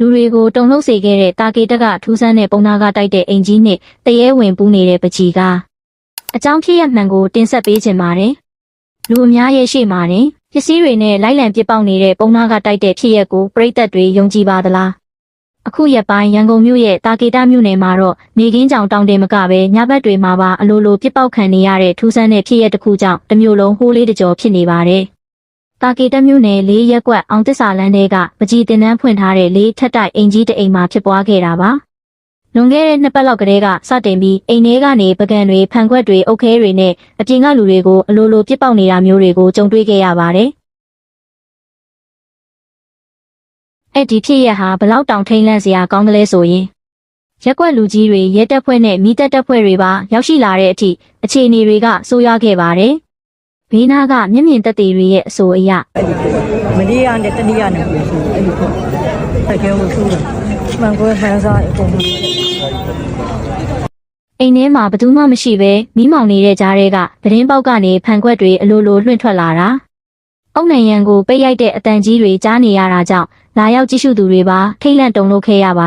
လူတွေကိုတုံလှုပ်စေခဲ့တဲ့တာကေတက်ကထူးဆန်းတဲ့ပုံနာကတိုက်တဲ့အင်ကြီးနဲ့တရဲဝင်ပူးနေတဲ့ပကြီးကအကြောင်းဖြစ်ရမှန်ကိုတင်ဆက်ပေးခြင်းပါတယ်လူအများရဲ့ရှေ့မှာတင်ပစ္စည်းတွေနဲ့လိုက်လံပစ်ပေါက်နေတဲ့ပုံနာကတိုက်တဲ့ဖြစ်ရက်ကိုပရိသတ်တွေယုံကြည်ပါသလားအခုရက်ပိုင်းရန်ကုန်မြို့ရဲ့တာကေတမြို့နယ်မှာတော့နေကင်းကြောင်တောင်တင်မကပဲညဘက်တွေမှာပါအလိုလိုပစ်ပေါက်ခံနေရတဲ့ထူးဆန်းတဲ့ဖြစ်ရက်တစ်ခုကြောင့်တစ်မျိုးလုံးဟိုးလေးတကြောဖြစ်နေပါတယ်တာကေတမြို့နယ်၄ရက်ကွက်အောင်သစ္စာလမ်းထဲကပကြီးတင်တန်းဖွင့်ထားတဲ့၄ထပ်တိုက်အင်ကြီးတအိမ်မှာဖြစ်ပွားခဲ့တာပါလွန်ခဲ့တဲ့2ပတ်လောက်ကတည်းကစတင်ပြီးအိမ်ထဲကနေပကံတွေဖန်ခွက်တွေအုတ်ခဲတွေနဲ့အပြင်ကလူတွေကိုအလိုလိုပစ်ပေါက်နေတာမျိုးတွေကိုကြုံတွေ့ခဲ့ရပါတယ်အဲ့ဒီဖြစ်ရဟာဘလောက်တောင်ထိန်လန့်စရာကောင်းကလေးဆိုရင်ရက်ကွက်လူကြီးတွေရဲတပ်ဖွဲ့နဲ့မိတပ်တပ်ဖွဲ့တွေပါရောက်ရှိလာတဲ့အထိအခြေအနေတွေကဆိုးရွားခဲ့ပါတယ်ဘေးနားကမျက်မြင်သက်သေတွေရဲ့အဆိုအရမလေးရနဲ့တနည်းရနဲ့ဆိုအဲ့လိုပေါ့တကယ်လို့ဆိုမှန်ကွယ်ဟန်စားအကုန်အိမ်ထဲမှာဘယ်သူမှမရှိပဲမိမောင်နေတဲ့ကြားတွေကသတင်းပေါက်ကနေဖန်ခွက်တွေအလိုလိုလွှင့်ထွက်လာတာအုတ်နံရံကိုပိတ်ရိုက်တဲ့အတန်ကြီးတွေကြားနေရတာကြောင့်လာရောက်ကြည့်ရှုသူတွေပါထိတ်လန့်တုန်လှုပ်ခဲ့ရပါ